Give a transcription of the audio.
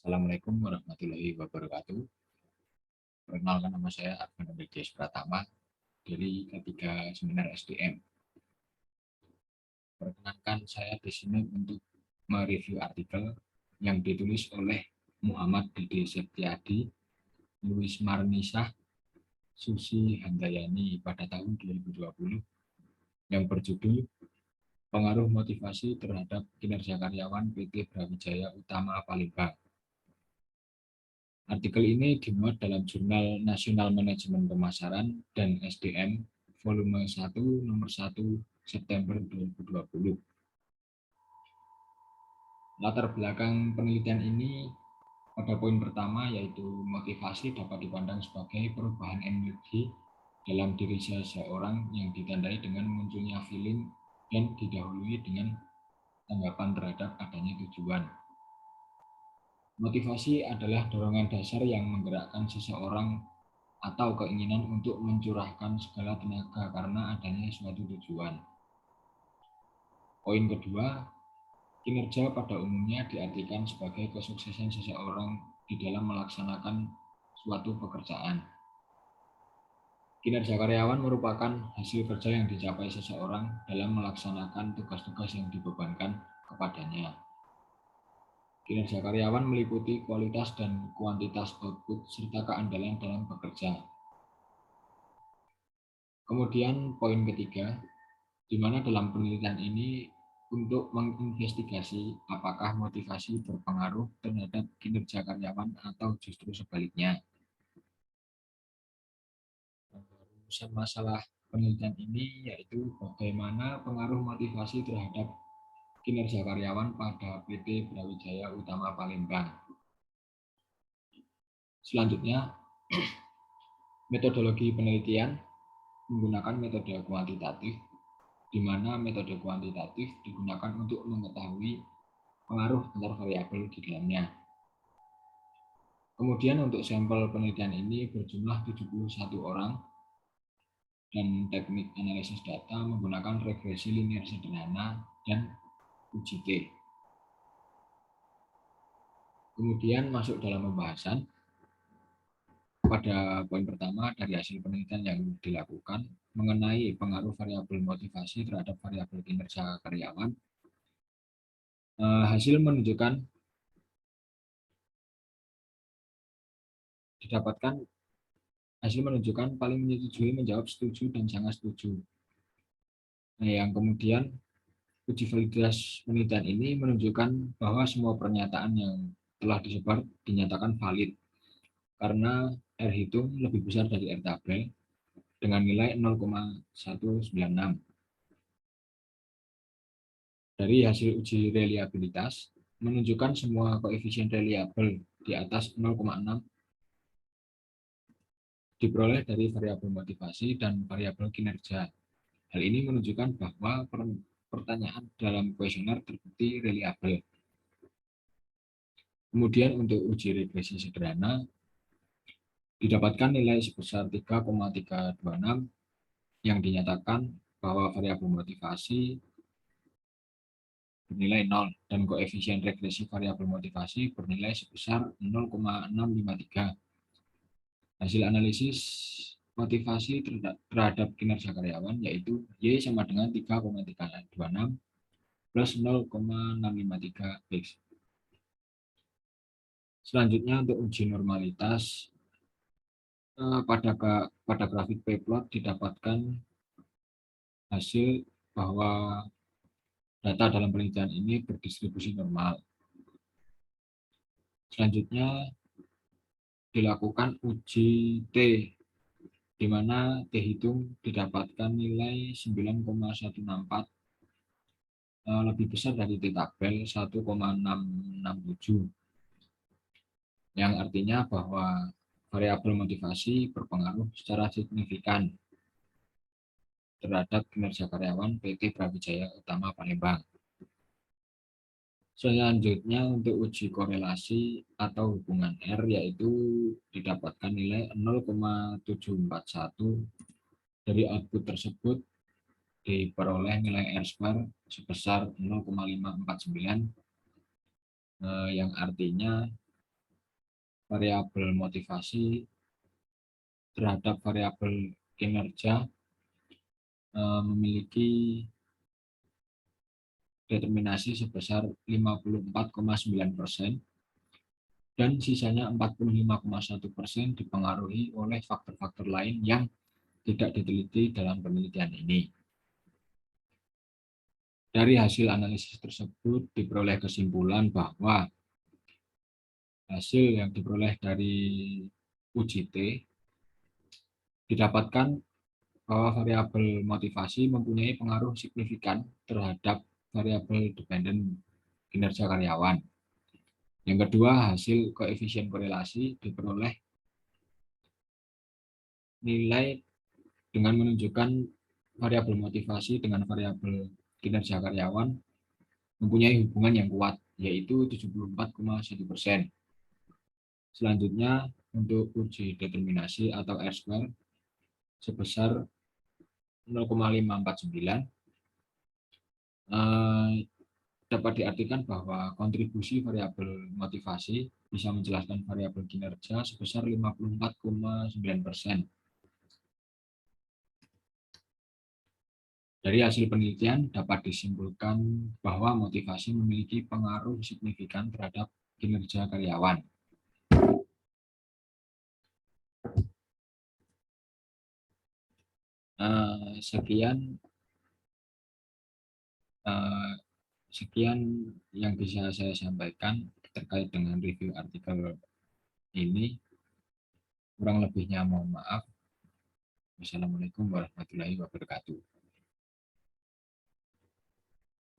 Assalamualaikum warahmatullahi wabarakatuh. Perkenalkan, nama saya Arvan Dedes Pratama dari K3 Seminar SDM. Perkenalkan, saya di sini untuk mereview artikel yang ditulis oleh Muhammad Dede Septiadi, Luis Marnisah, Susi Handayani pada tahun 2020 yang berjudul Pengaruh Motivasi Terhadap Kinerja Karyawan PT Brawijaya Utama Palembang. Artikel ini dimuat dalam Jurnal Nasional Manajemen Pemasaran dan SDM volume 1 nomor 1 September 2020. Latar belakang penelitian ini pada poin pertama yaitu motivasi dapat dipandang sebagai perubahan energi dalam diri seseorang yang ditandai dengan munculnya feeling dan didahului dengan tanggapan terhadap adanya tujuan. Motivasi adalah dorongan dasar yang menggerakkan seseorang atau keinginan untuk mencurahkan segala tenaga karena adanya suatu tujuan. Poin kedua, kinerja pada umumnya diartikan sebagai kesuksesan seseorang di dalam melaksanakan suatu pekerjaan. Kinerja karyawan merupakan hasil kerja yang dicapai seseorang dalam melaksanakan tugas-tugas yang dibebankan kepadanya. Kinerja karyawan meliputi kualitas dan kuantitas output serta keandalan dalam bekerja. Kemudian poin ketiga, di mana dalam penelitian ini untuk menginvestigasi apakah motivasi berpengaruh terhadap kinerja karyawan atau justru sebaliknya. Urusan masalah penelitian ini yaitu bagaimana pengaruh motivasi terhadap kinerja karyawan pada PT Brawijaya Utama Palembang. Selanjutnya, metodologi penelitian menggunakan metode kuantitatif, di mana metode kuantitatif digunakan untuk mengetahui pengaruh antar variabel di dalamnya. Kemudian untuk sampel penelitian ini berjumlah 71 orang dan teknik analisis data menggunakan regresi linear sederhana dan uji T. Kemudian masuk dalam pembahasan. Pada poin pertama dari hasil penelitian yang dilakukan mengenai pengaruh variabel motivasi terhadap variabel kinerja karyawan, hasil menunjukkan paling menyetujui menjawab setuju dan sangat setuju. Nah, yang kemudian uji validitas penelitian ini menunjukkan bahwa semua pernyataan yang telah disebar dinyatakan valid karena R hitung lebih besar dari R tabel dengan nilai 0,196. Dari hasil uji reliabilitas menunjukkan semua koefisien reliabel di atas 0,6 diperoleh dari variabel motivasi dan variabel kinerja. Hal ini menunjukkan bahwa pertanyaan dalam kuesioner terbukti reliabel. Kemudian untuk uji regresi sederhana didapatkan nilai sebesar 3,326 yang dinyatakan bahwa variabel motivasi bernilai 0 dan koefisien regresi variabel motivasi bernilai sebesar 0,653. Hasil analisis motivasi terhadap kinerja karyawan yaitu Y sama dengan 3,326 plus 0,653 X. Selanjutnya untuk uji normalitas pada grafik P-plot didapatkan hasil bahwa data dalam penelitian ini berdistribusi normal. Selanjutnya dilakukan uji T, di mana T hitung didapatkan nilai 9,164 lebih besar dari T tabel 1,667, yang artinya bahwa variabel motivasi berpengaruh secara signifikan terhadap kinerja karyawan PT Brawijaya Utama Palembang. Selanjutnya untuk uji korelasi atau hubungan R yaitu didapatkan nilai 0,741 dari output tersebut diperoleh nilai R-square sebesar 0,549 yang artinya variabel motivasi terhadap variabel kinerja memiliki determinasi sebesar 54,9% dan sisanya 45,1% dipengaruhi oleh faktor-faktor lain yang tidak diteliti dalam penelitian ini. Dari hasil analisis tersebut diperoleh kesimpulan bahwa hasil yang diperoleh dari UJT didapatkan bahwa variabel motivasi mempunyai pengaruh signifikan terhadap variabel dependen kinerja karyawan. Yang kedua, hasil koefisien korelasi diperoleh nilai dengan menunjukkan variabel motivasi dengan variabel kinerja karyawan mempunyai hubungan yang kuat, yaitu 74,1%. Selanjutnya, untuk uji determinasi atau R-square sebesar 0,549 dapat diartikan bahwa kontribusi variabel motivasi bisa menjelaskan variabel kinerja sebesar 54,9%. Dari hasil penelitian dapat disimpulkan bahwa motivasi memiliki pengaruh signifikan terhadap kinerja karyawan. Sekian yang bisa saya sampaikan terkait dengan review artikel ini. Kurang lebihnya mohon maaf. Wassalamualaikum warahmatullahi wabarakatuh.